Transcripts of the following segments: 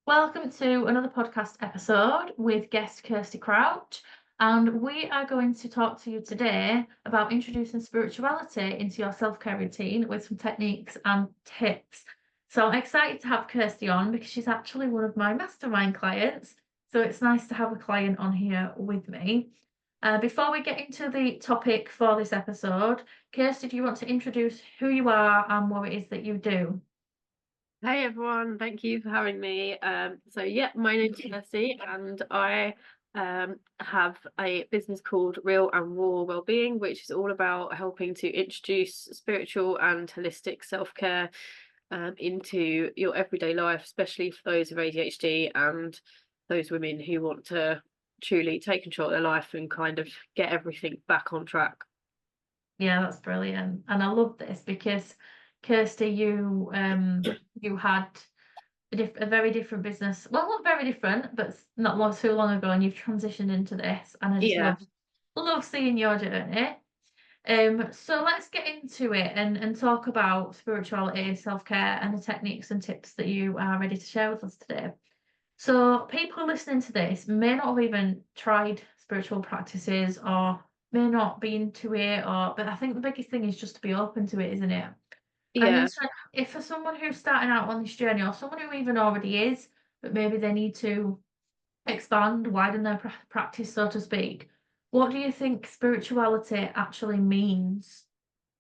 Welcome to another podcast episode with guest Kirsty Crouch. And we are going to talk to you today about introducing spirituality into your self care routine with some techniques and tips. So I'm excited to have Kirsty on because she's actually one of my mastermind clients. So it's nice to have a client on here with me. Before we get into the topic for this episode, Kirsty, do you want to introduce who you are and what it is that you do? Hey everyone, thank you for having me. My name's Kirsty and I have a business called Real and Raw Wellbeing, which is all about helping to introduce spiritual and holistic self-care into your everyday life, especially for those with ADHD and those women who want to truly take control of their life and kind of get everything back on track. Yeah, that's brilliant. And I love this because Kirsty, you had a very different business. Well, not very different, but not long too long ago, and you've transitioned into this. And I just Yeah. love seeing your journey. So let's get into it and talk about spirituality, self-care, and the techniques and tips that you are ready to share with us today. So people listening to this may not have even tried spiritual practices or may not be into it, or but I think the biggest thing is just to be open to it, isn't it? And Yeah. so if for someone who's starting out on this journey, or someone who even already is, but maybe they need to expand, widen their practice, so to speak, what do you think spirituality actually means?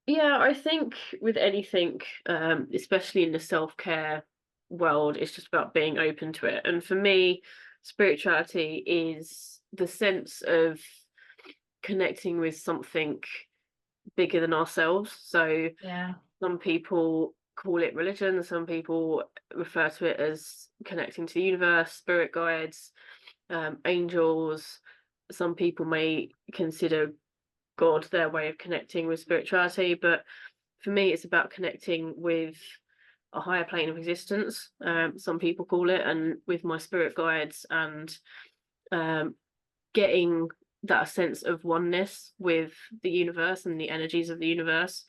Yeah, I think with anything, especially in the self-care world, it's just about being open to it. And for me, spirituality is the sense of connecting with something bigger than ourselves. So Yeah. some people call it religion, some people refer to it as connecting to the universe, spirit guides, angels. Some people may consider God their way of connecting with spirituality, but for me, it's about connecting with a higher plane of existence. Some people call it, and with my spirit guides and um, getting that sense of oneness with the universe and the energies of the universe,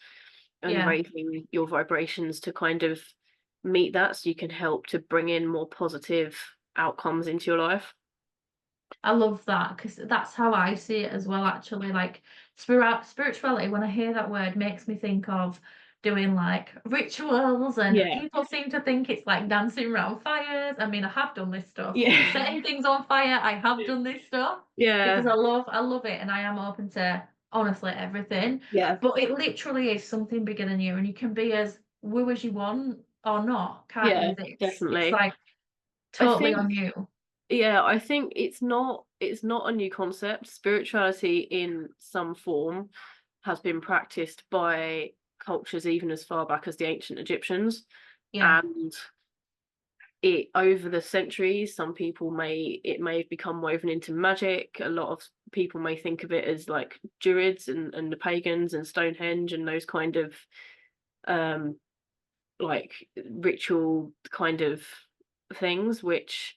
and Yeah. raising your vibrations to kind of meet that, so you can help to bring in more positive outcomes into your life. I love that because that's how I see it as well, actually. Like spirituality, when I hear that word, makes me think of doing like rituals, and Yeah, people seem to think it's like dancing around fires. I mean, I have done this stuff. yeah, Setting things on fire, I have done this stuff because yeah, I love it, and I am open to honestly everything. yeah, But it literally is something bigger than you, and you can be as woo as you want or not, can't you, yeah, with it? It's definitely. like I totally think on you. Yeah, I think it's not a new concept. Spirituality in some form has been practiced by cultures even as far back as the ancient Egyptians. Yeah. And it over the centuries, some people may have become woven into magic. A lot of people may think of it as like Druids and the pagans and Stonehenge and those kind of um like ritual kind of things, which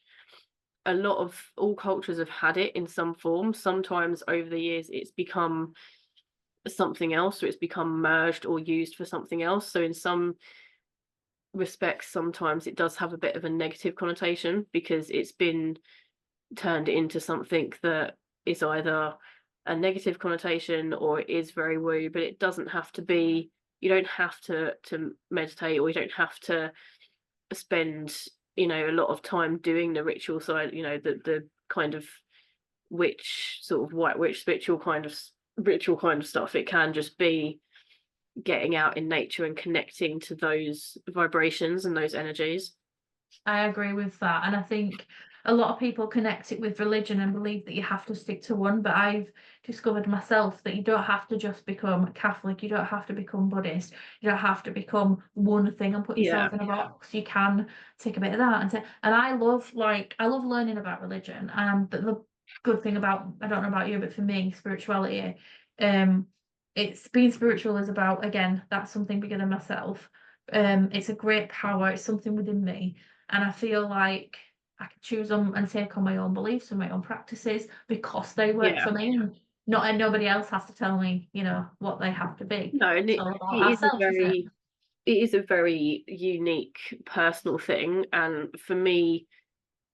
a lot of all cultures have had it in some form. Sometimes over the years it's become something else, or it's become merged or used for something else. So in some respects, sometimes it does have a bit of a negative connotation because it's been turned into something that is either a negative connotation or it is very woo, but it doesn't have to be. You don't have to meditate, or you don't have to spend a lot of time doing the ritual side, the kind of witch, sort of white witch ritual kind of stuff. It can just be getting out in nature and connecting to those vibrations and those energies. I agree with that. And I think a lot of people connect it with religion and believe that you have to stick to one. But I've discovered myself that you don't have to just become Catholic, you don't have to become Buddhist, you don't have to become one thing and put Yeah, yourself in a box. You can take a bit of that and I love learning about religion. But the good thing about I don't know about you, but for me, spirituality, um, it's being spiritual is about again, that's something bigger than myself. It's a great power, it's something within me and I feel like I can choose them and take on my own beliefs and my own practices because they work yeah. for me. And nobody else has to tell me, what they have to be. No, and It's it, all about it is a ourselves, isn't it? very it is a very unique personal thing. And for me,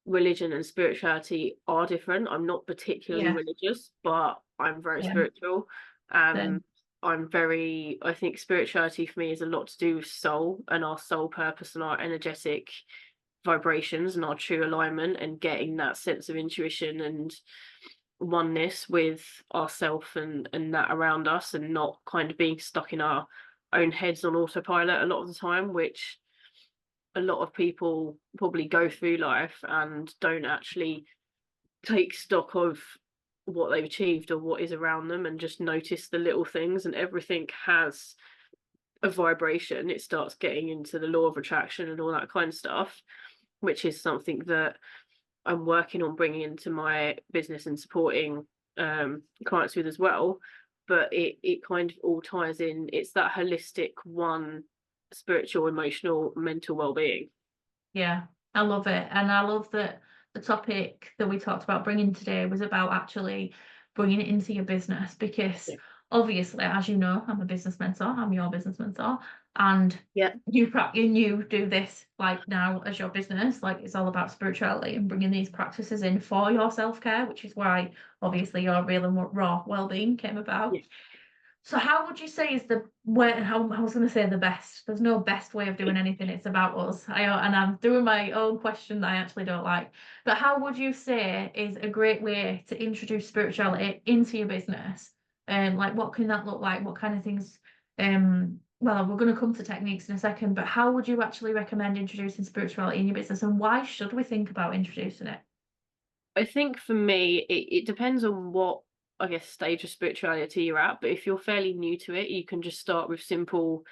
religion and spirituality are different. I'm not particularly Yeah. religious, but I'm very Yeah. spiritual. Then. I think spirituality for me is a lot to do with soul and our soul purpose and our energetic vibrations and our true alignment, and getting that sense of intuition and oneness with ourself and that around us, and not kind of being stuck in our own heads on autopilot a lot of the time, which a lot of people probably go through life and don't actually take stock of what they've achieved or what is around them, and just notice the little things, and everything has a vibration. It starts getting into the law of attraction and all that kind of stuff, which is something that I'm working on bringing into my business and supporting clients with as well. But it kind of all ties in. It's that holistic one: spiritual, emotional, mental well-being. Yeah, I love it. And I love that the topic that we talked about bringing today was about actually bringing it into your business because Yeah. obviously, as you know, I'm a business mentor, I'm your business mentor, and Yeah. you do this like now as your business, like it's all about spirituality and bringing these practices in for your self-care, which is why obviously your real and raw well-being came about. Yeah. So how would you say is the way, how I was going to say the best. There's no best way of doing anything. It's about us. And I'm doing my own question that I actually don't like. But how would you say is a great way to introduce spirituality into your business? Like what can that look like? What kind of things? Well, we're going to come to techniques in a second, but how would you actually recommend introducing spirituality in your business, and why should we think about introducing it? I think for me, it depends on what, I guess, stage of spirituality you're at. But if you're fairly new to it, you can just start with simple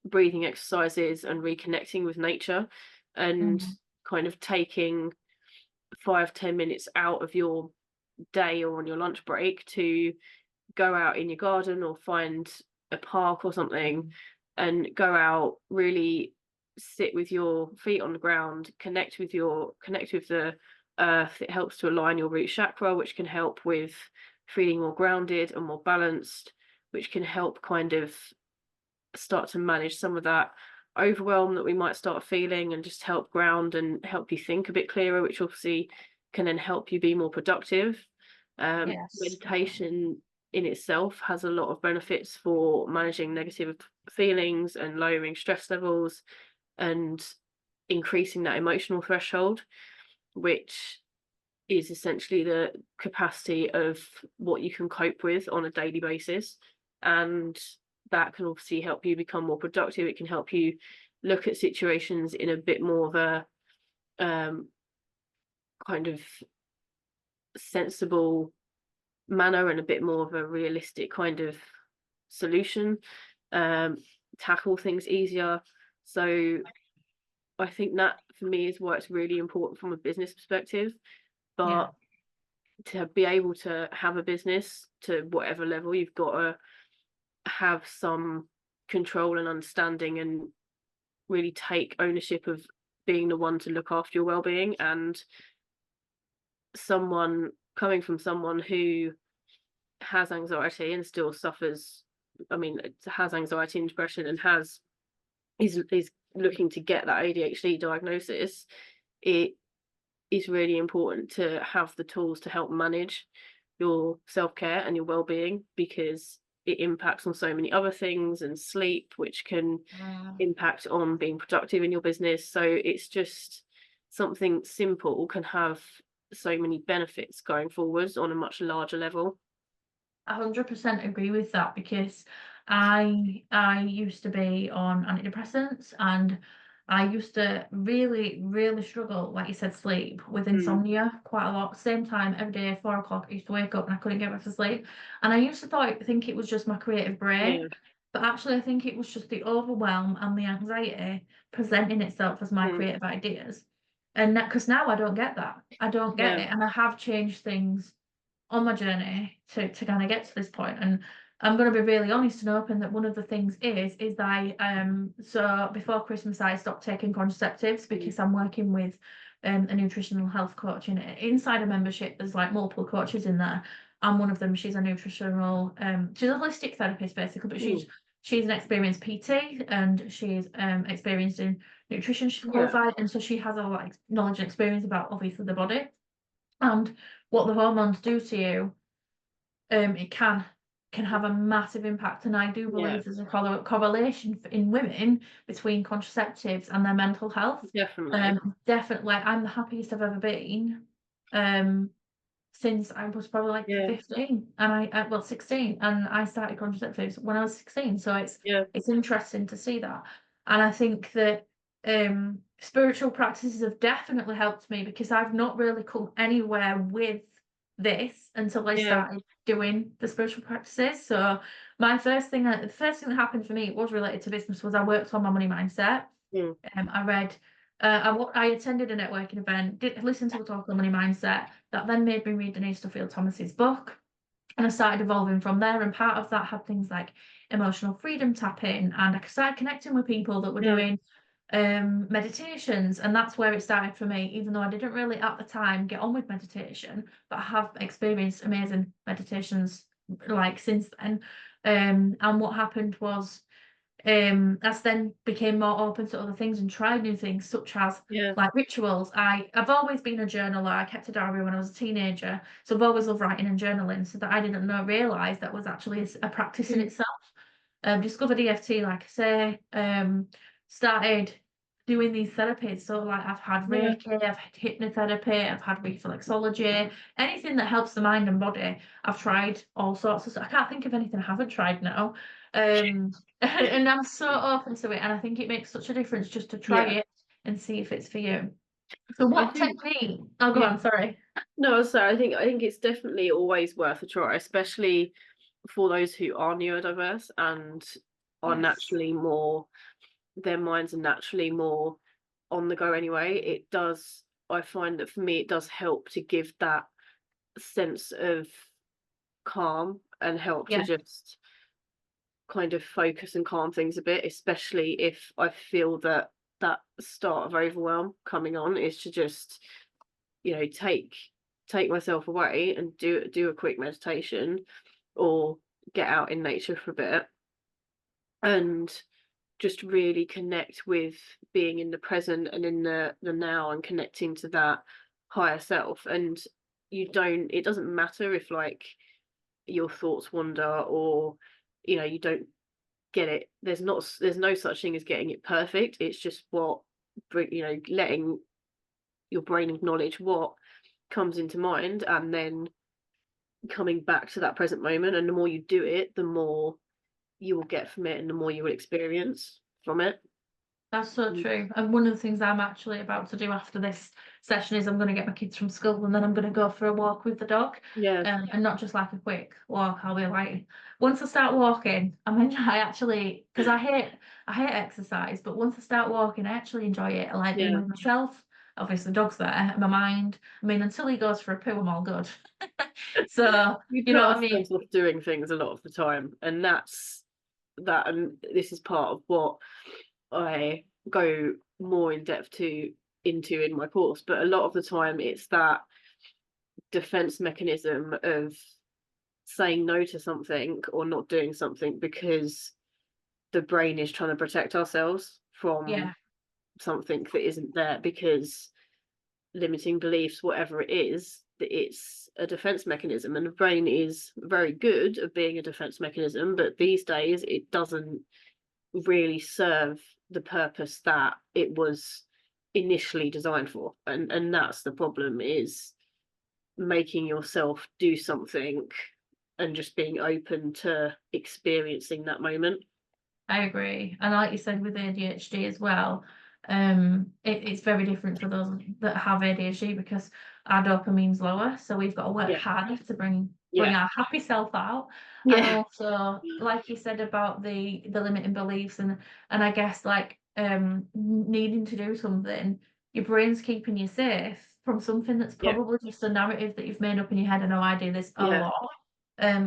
breathing exercises and reconnecting with nature, and Mhm. kind of taking 5-10 minutes out of your day or on your lunch break to go out in your garden or find a park or something, and go out, really sit with your feet on the ground, connect with the earth. It helps to align your root chakra, which can help with feeling more grounded and more balanced, which can help kind of start to manage some of that overwhelm that we might start feeling, and just help ground and help you think a bit clearer, which obviously can then help you be more productive. Yes, definitely. Meditation in itself has a lot of benefits for managing negative feelings and lowering stress levels and increasing that emotional threshold, which is essentially the capacity of what you can cope with on a daily basis. And that can obviously help you become more productive. It can help you look at situations in a bit more of a kind of sensible manner, and a bit more of a realistic kind of solution, um, tackle things easier. So I think that for me is why it's really important from a business perspective. Yeah. But to be able to have a business to whatever level, you've got to have some control and understanding, and really take ownership of being the one to look after your well-being. And someone coming from someone who has anxiety and still suffers, I mean, has anxiety and depression, and is looking to get that ADHD diagnosis, it is really important to have the tools to help manage your self-care and your well-being, because it impacts on so many other things, and sleep, which can impact on being productive in your business. So it's just something simple can have so many benefits going forwards on a much larger level. 100% agree with that because I used to be on antidepressants, and I used to really struggle, like you said, sleep with Mm, insomnia quite a lot. Same time every day, 4 o'clock, I used to wake up and I couldn't get back to sleep. And I used to think it was just my creative brain, yeah. but actually I think it was just the overwhelm and the anxiety presenting itself as my Mm, creative ideas. And that because now I don't get that. I don't get yeah. it. And I have changed things on my journey to kind of get to this point. And I'm going to be really honest and open that one of the things is that so before Christmas I stopped taking contraceptives Mm, because I'm working with a nutritional health coach, and inside a membership there's like multiple coaches in there. And one of them, she's a nutritional she's a holistic therapist basically, but mm, she's an experienced PT, and she's experienced in nutrition. She's Yeah. qualified, and so she has a lot of knowledge and experience about obviously the body and what the hormones do to you. It can have a massive impact, and I do Yeah. believe there's a correlation in women between contraceptives and their mental health. Definitely. Definitely, I'm the happiest I've ever been since I was probably like Yeah. 15, and well 16, and I started contraceptives when I was 16. So Yeah. it's interesting to see that, and I think that spiritual practices have definitely helped me, because I've not really come anywhere with this until I Yeah. started doing the spiritual practices. So the first thing that happened for me, it was related to business, was I worked on my money mindset. Mm. I read, I attended a networking event, did listen to a talk on money mindset, that then made me read Denise Duffield Thomas's book, and I started evolving from there. And part of that had things like emotional freedom tapping, and I started connecting with people that were Yeah. doing meditations, and that's where it started for me, even though I didn't really at the time get on with meditation, but I have experienced amazing meditations like since then. And what happened was, as then became more open to other things and tried new things, such as Yeah. like rituals. I've always been a journaler. I kept a diary when I was a teenager, so I've always loved writing and journaling, so that I didn't realize that was actually a practice in itself. Discovered EFT, like I say, started doing these therapies. So like I've had Yeah. Reiki, I've had hypnotherapy, I've had reflexology, anything that helps the mind and body. I've tried all sorts of stuff. I can't think of anything I haven't tried now. And I'm so open to it, and I think it makes such a difference just to try Yeah. it and see if it's for you. So I what think. technique? Oh, go Yeah. on, sorry. No, so I think it's definitely always worth a try, especially for those who are neurodiverse and are Yes. naturally more, their minds are naturally more on the go anyway. It does, I find that for me, it does help to give that sense of calm and help to Yeah. just kind of focus and calm things a bit, especially if I feel that that start of overwhelm coming on, is to just, take myself away and do a quick meditation, or get out in nature for a bit, and just really connect with being in the present and in the now, and connecting to that higher self. And it doesn't matter if like your thoughts wander, or you don't get it. There's no such thing as getting it perfect. It's just letting your brain acknowledge what comes into mind, and then coming back to that present moment. And the more you do it, the more you will get from it, and the more you will experience from it. That's so Mm. true. And one of the things I'm actually about to do after this session is I'm going to get my kids from school, and then I'm going to go for a walk with the dog. Yeah. And not just like a quick walk. I'll be like, once I start walking, I actually, because I hate exercise, but once I start walking, I actually enjoy it. I like being Yeah. with myself. Obviously, the dog's there, my mind. I mean, until he goes for a poo, I'm all good. So, We you put know what I mean? ourselves off doing things a lot of the time, and and this is part of what I go more in depth into in my course. But a lot of the time, it's that defense mechanism of saying no to something or not doing something because the brain is trying to protect ourselves Yeah, from something that isn't there, because limiting beliefs, whatever it is, that it's a defense mechanism. And the brain is very good at being a defense mechanism, but these days it doesn't really serve the purpose that it was initially designed for. And that's the problem, is making yourself do something and just being open to experiencing that moment. I agree. And like you said with ADHD as well, it's very different for those that have ADHD, because our dopamine's lower, so we've got to work Yeah. harder to bring Yeah. our happy self out. And Yeah. also, like you said about the limiting beliefs, and I guess like needing to do something, your brain's keeping you safe from something that's Yeah. probably just a narrative that you've made up in your head. I know I do this a Yeah. lot.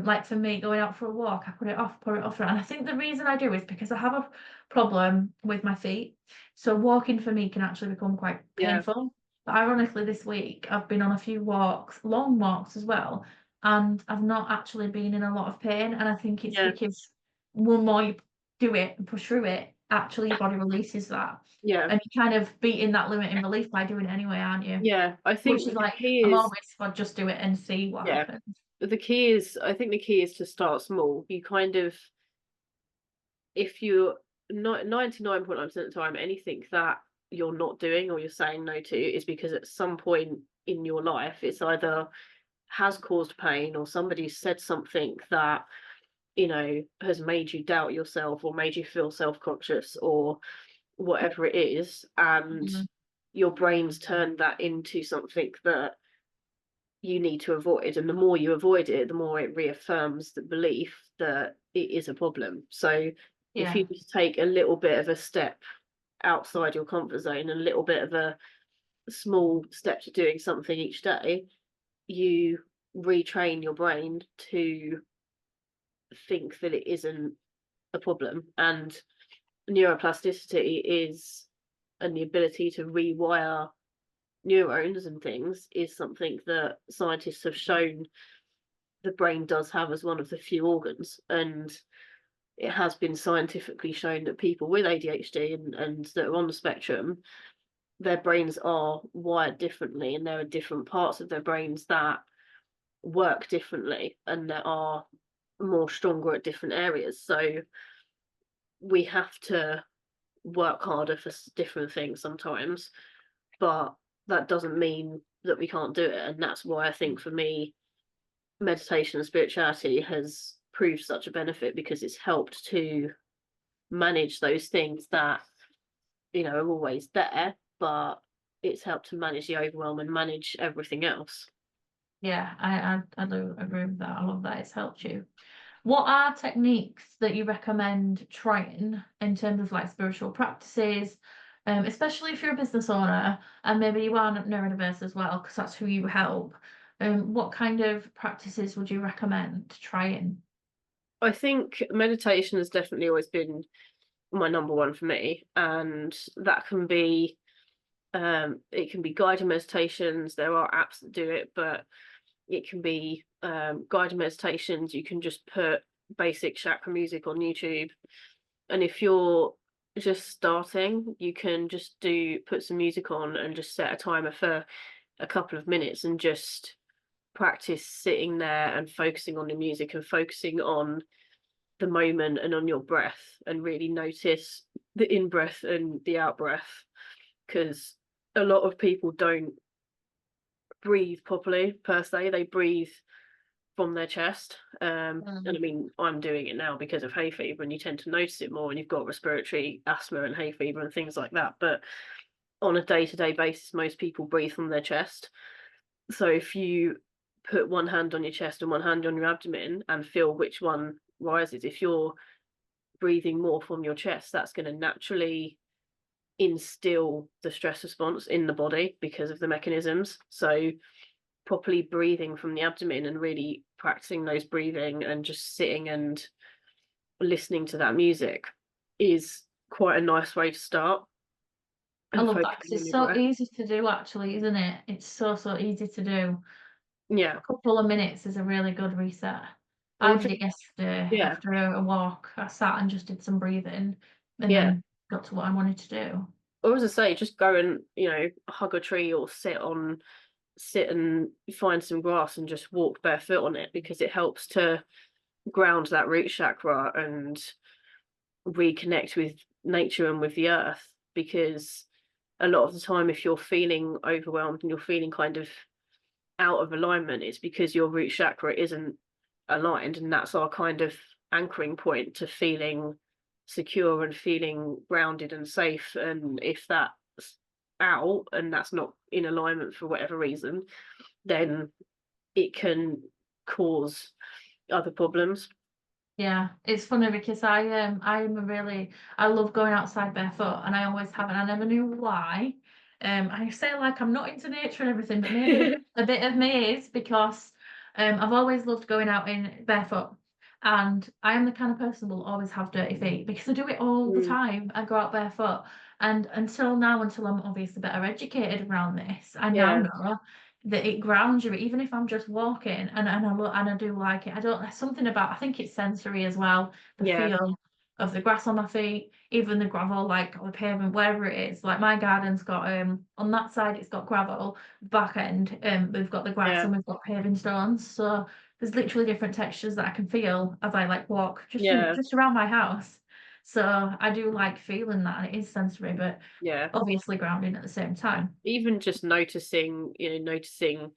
Like for me, going out for a walk, I put it off, and I think the reason I do is because I have a problem with my feet. So walking for me can actually become quite Yeah. painful. But ironically, this week I've been on a few walks, long walks as well, and I've not actually been in a lot of pain. And I think it's Yeah. because one more do it and push through it, actually your body releases that. Yeah. And you're kind of beating that limit in relief by doing it anyway, aren't you? Yeah. I Which think is the like, key I'm is, always, I'll just do it and see what yeah, happens. I think the key is to start small. You kind of, if you're not 99.9% of the time, anything that you're not doing or you're saying no to is because at some point in your life, it's either has caused pain or somebody said something that, has made you doubt yourself or made you feel self-conscious or whatever it is, and Mhm. your brain's turned that into something that you need to avoid, and the more you avoid it, the more it reaffirms the belief that it is a problem. So if Yeah. you just take a little bit of a step outside your comfort zone and a little bit of a small step to doing something each day, you retrain your brain to think that it isn't a problem. And neuroplasticity is, and the ability to rewire neurons and things is something that scientists have shown the brain does have as one of the few organs. And it has been scientifically shown that people with ADHD and that are on the spectrum, their brains are wired differently, and there are different parts of their brains that work differently and that are more stronger at different areas. So we have to work harder for different things sometimes, but that doesn't mean that we can't do it. And that's why I think for me, meditation and spirituality has proved such a benefit, because it's helped to manage those things that, are always there, but it's helped to manage the overwhelm and manage everything else. Yeah, I do agree with that. I love that it's helped you. What are techniques that you recommend trying in terms of like spiritual practices, especially if you're a business owner and maybe you are neurodiverse as well, because that's who you help. What kind of practices would you recommend trying? I think meditation has definitely always been my number one for me, and that can be it can be guided meditations. There are apps that do it, but it can be guided meditations. You can just put basic chakra music on YouTube, and if you're just starting, you can just put some music on and just set a timer for a couple of minutes and just practice sitting there and focusing on the music and focusing on the moment and on your breath, and really notice the in breath and the out breath, because a lot of people don't breathe properly per se. They breathe from their chest. And I mean, I'm doing it now because of hay fever, and you tend to notice it more when you've got respiratory asthma and hay fever and things like that. But on a day-to-day basis, most people breathe from their chest. So if you put one hand on your chest and one hand on your abdomen and feel which one rises, if you're breathing more from your chest, that's going to naturally instill the stress response in the body because of the mechanisms. So properly breathing from the abdomen and really practicing those breathing and just sitting and listening to that music is quite a nice way to start. I And love that because focusing on it's your so breath. easy to do, actually, isn't it? It's so easy to do. Yeah. A couple of minutes is a really good reset. I Or did just, it yesterday yeah. after a walk. I sat and just did some breathing and Yeah. then got to what I wanted to do. Or as I say, just go and, hug a tree or sit and find some grass and just walk barefoot on it, because it helps to ground that root chakra and reconnect with nature and with the earth. Because a lot of the time, if you're feeling overwhelmed and you're feeling kind of out of alignment, it's because your root chakra isn't aligned, and that's our kind of anchoring point to feeling secure and feeling grounded and safe. And if that's out and that's not in alignment for whatever reason, then it can cause other problems. Yeah, it's funny because I love going outside barefoot and I always have, and I never knew why. I say like I'm not into nature and everything, but maybe a bit of me is because I've always loved going out in barefoot, and I am the kind of person who will always have dirty feet because I do it all the Mm, time. I go out barefoot, and until now, until I'm obviously better educated around this, I now yeah, know that it grounds you, even if I'm just walking, and I look and I do like it. I don't, there's something about, I think it's sensory as well, the yeah. feel. of the grass on my feet, even the gravel, like on the pavement, wherever it is. Like my garden's got on that side it's got gravel, back end we've got the grass Yeah. and we've got paving stones. So there's literally different textures that I can feel as I like walk Yeah. just around my house. So I do like feeling that, and it is sensory, but Yeah. obviously grounding at the same time. Even just noticing, noticing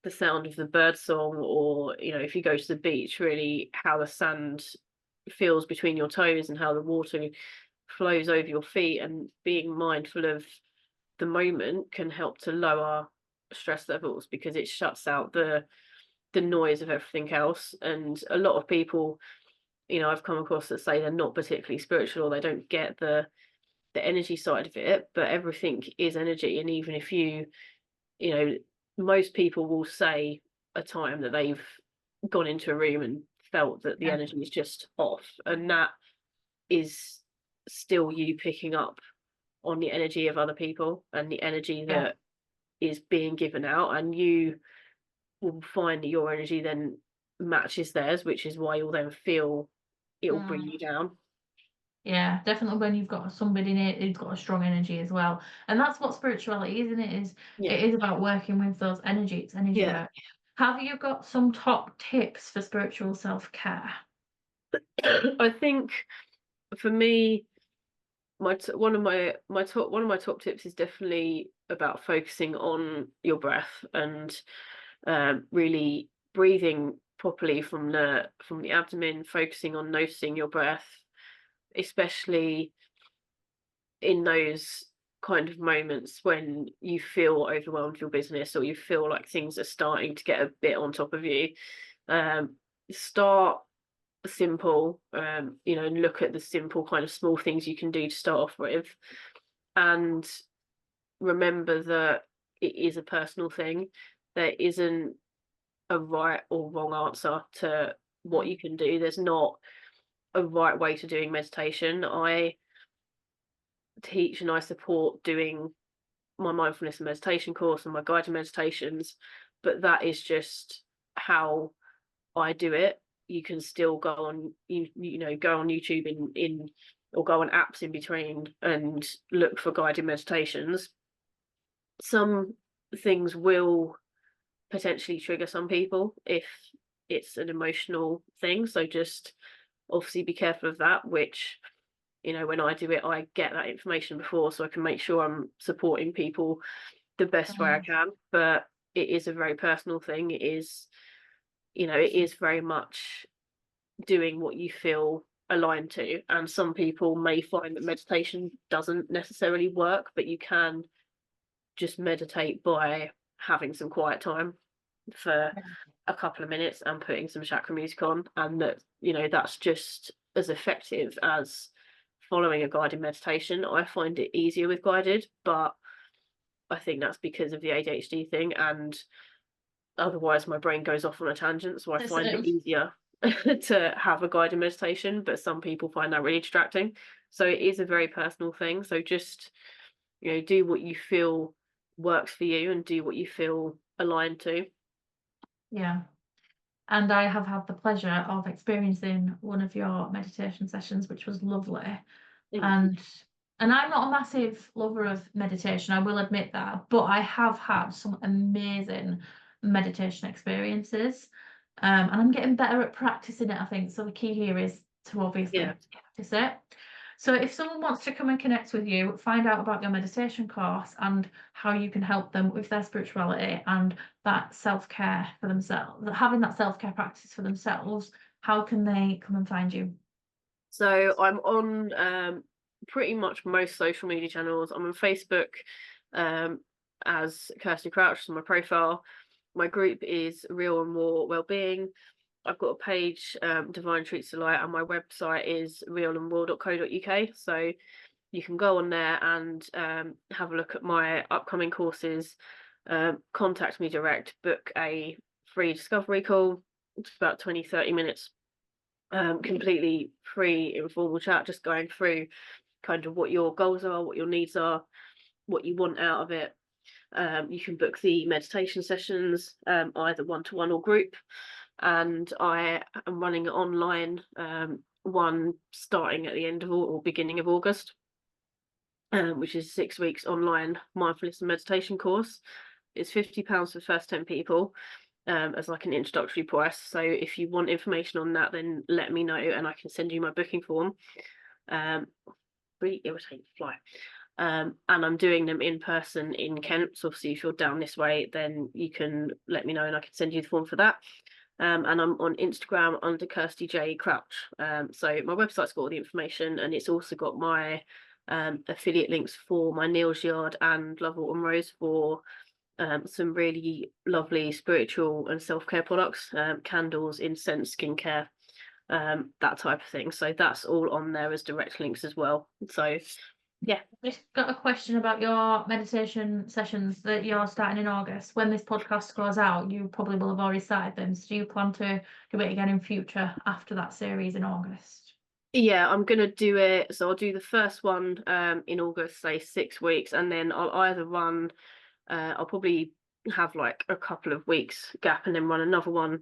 the sound of the bird song, or, if you go to the beach, really how the sand feels between your toes and how the water flows over your feet, and being mindful of the moment can help to lower stress levels, because it shuts out the noise of everything else. And a lot of people, I've come across that say they're not particularly spiritual, or they don't get the energy side of it, but everything is energy. And even if you know most people will say a time that they've gone into a room and felt that the Yeah. energy is just off, and that is still you picking up on the energy of other people and the energy Yeah. that is being given out, and you will find that your energy then matches theirs, which is why you'll then feel it will bring Mm. you down. Yeah, definitely when you've got somebody in it who's got a strong energy as well. And that's what spirituality is, isn't it? Yeah. It is about working with those energy, it's energy Yeah. work. Have you got some top tips for spiritual self-care? I think for me, one of my top tips is definitely about focusing on your breath, and really breathing properly from the abdomen, focusing on noticing your breath, especially in those kind of moments when you feel overwhelmed with your business, or you feel like things are starting to get a bit on top of you. Start simple, and look at the simple kind of small things you can do to start off with, and remember that it is a personal thing. There isn't a right or wrong answer to what Mm. you can do. There's not a right way to doing meditation. I teach and I support doing my mindfulness and meditation course and my guided meditations, but that is just how I do it. You can still go on go on YouTube in or go on apps in between and look for guided meditations. Some things will potentially trigger some people if it's an emotional thing, so just obviously be careful of that, which when I do it, I get that information before, so I can make sure I'm supporting people the best way I Mm. can. But it is a very personal thing. It is very much doing what you feel aligned to. And some people may find that meditation doesn't necessarily work, but you can just meditate by having some quiet time for a couple of minutes and putting some chakra music on, and that's just as effective as following a guided meditation. I find it easier with guided, but I think that's because of the ADHD thing, and otherwise my brain goes off on a tangent, so I This, find it easier to have a guided meditation, but some people find that really distracting. So it is a very personal thing. So just, do what you feel works for you and do what you feel aligned to. yeah. And I have had the pleasure of experiencing one of your meditation sessions, which was lovely. Thank you. And I'm not a massive lover of meditation, I will admit that, but I have had some amazing meditation experiences. And I'm getting better at practicing it, I think. So the key here is to obviously Yeah. practice it. So if someone wants to come and connect with you, find out about your meditation course and how you can help them with their spirituality and that self-care for themselves, having that self-care practice for themselves, how can they come and find you? So I'm on pretty much most social media channels. I'm on Facebook um, as Kirsty Crouch on my profile. My group is Real and Raw Wellbeing. I've got a page, Divine Treats Delight, and my website is realandraw.co.uk. So you can go on there and have a look at my upcoming courses, contact me direct, book a free discovery call. It's about 20-30 minutes, completely free informal chat, just going through kind of what your goals are, what your needs are, what you want out of it. You can book the meditation sessions, either one-to-one or group, and I am running an online one starting at the end of or beginning of August, which is 6 weeks online mindfulness and meditation course. It's £50 for the first 10 people, as like an introductory price. So if you want information on that, then let me know and I can send you my booking form. Really irritating fly. And I'm doing them in person in Kent. So obviously if you're down this way, then you can let me know and I can send you the form for that. And I'm on Instagram under Kirsty Crouch. So my website's got all the information, and it's also got my affiliate links for my Nails Yard and Love Autumn Rose for some really lovely spiritual and self-care products, candles, incense, skincare, that type of thing. So that's all on there as direct links as well. So yeah. Just got a question about your meditation sessions that you're starting in August. When this podcast goes out, you probably will have already started them. So do you plan to do it again in future after that series in August? Yeah, I'm gonna do it. So I'll do the first one in August, say 6 weeks, and then I'll either run. I'll probably have like a couple of weeks gap and then run another one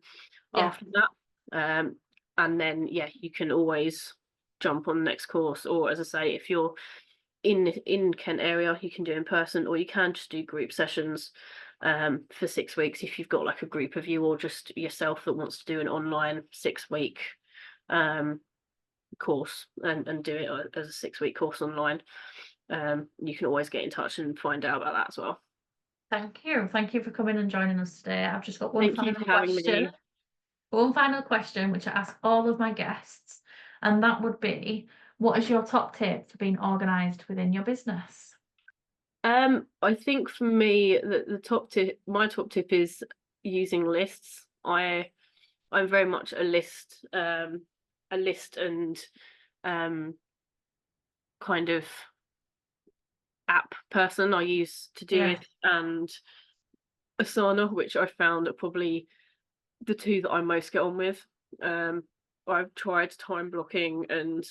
after that. And then yeah, you can always jump on the next course, or as I say, if you're in Kent area, you can do in person, or you can just do group sessions for 6 weeks if you've got like a group of you or just yourself that wants to do an online 6 week course and do it as a 6 week course online. You can always get in touch and find out about that as well. Thank you. Thank you for coming and joining us today. I've just got one Thank you final for having question. me. One final question, which I ask all of my guests, and that would be, what is your top tip for being organised within your business? I think for me, my top tip is using lists. I'm very much a list and kind of app person. I use Todoist and Asana, which I found are probably the two that I most get on with. I've tried time blocking and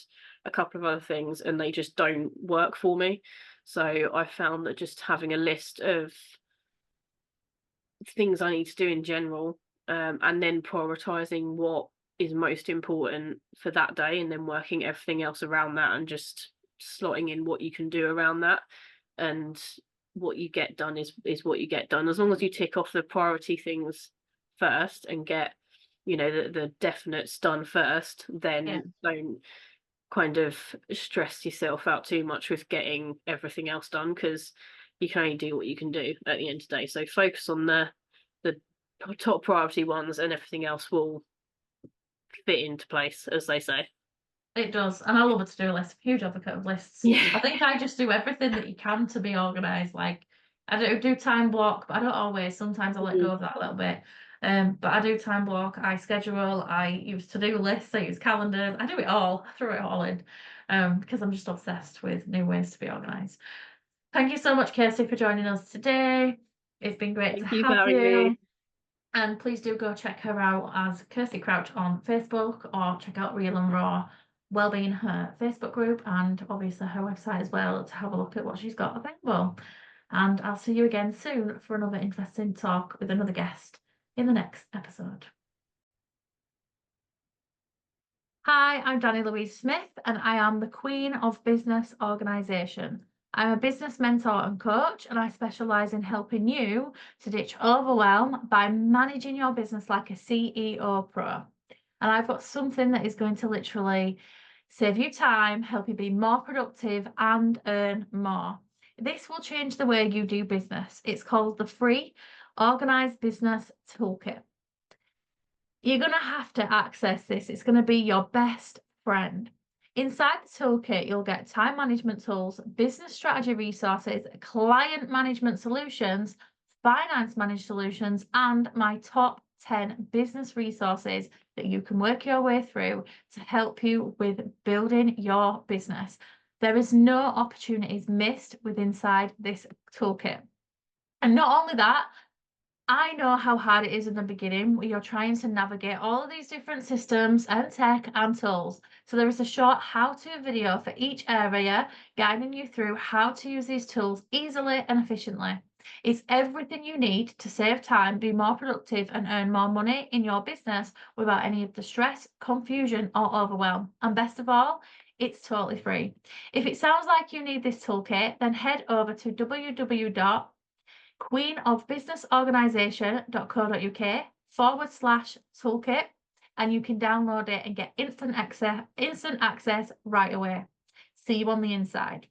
a couple of other things, and they just don't work for me. So I found that just having a list of things I need to do in general, and then prioritizing what is most important for that day, and then working everything else around that, and just slotting in what you can do around that, and what you get done is what you get done. As long as you tick off the priority things first and get the definites done first, then don't kind of stress yourself out too much with getting everything else done, because you can only do what you can do at the end of the day. So focus on the top priority ones, and everything else will fit into place, as they say. It does, and I love a to-do list. Huge advocate of lists. Yeah. I think I just do everything that you can to be organised. Like I don't do time block, but I don't always. Sometimes I let go of that a little bit. But I do time block. I schedule. I use to-do lists. I use calendars. I do it all. I throw it all in. Because I'm just obsessed with new ways to be organised. Thank you so much, Kirsty, for joining us today. It's been great to Thank you for have having you. me. And please do go check her out as Kirsty Crouch on Facebook, or check out Real and Raw Wellbeing, her Facebook group, and obviously her website as well, to have a look at what she's got available. And I'll see you again soon for another interesting talk with another guest in the next episode. Hi, I'm Dani Louise Smith, and I am the Queen of Business Organisation. I'm a business mentor and coach, and I specialise in helping you to ditch overwhelm by managing your business like a CEO pro. And I've got something that is going to literally save you time, help you be more productive, and earn more. This will change the way you do business. It's called the free Organised Business Toolkit. You're going to have to access this. It's going to be your best friend. Inside the toolkit, you'll get time management tools, business strategy resources, client management solutions, finance managed solutions, and my top 10 business resources that you can work your way through to help you with building your business. There is no opportunities missed with inside this toolkit. And not only that, I know how hard it is in the beginning where you're trying to navigate all of these different systems and tech and tools. So there is a short how-to video for each area, guiding you through how to use these tools easily and efficiently. It's everything you need to save time, be more productive, and earn more money in your business without any of the stress, confusion, or overwhelm. And best of all, it's totally free. If it sounds like you need this toolkit, then head over to www.queenofbusinessorganisation.co.uk/toolkit, and you can download it and get instant access right away. See you on the inside.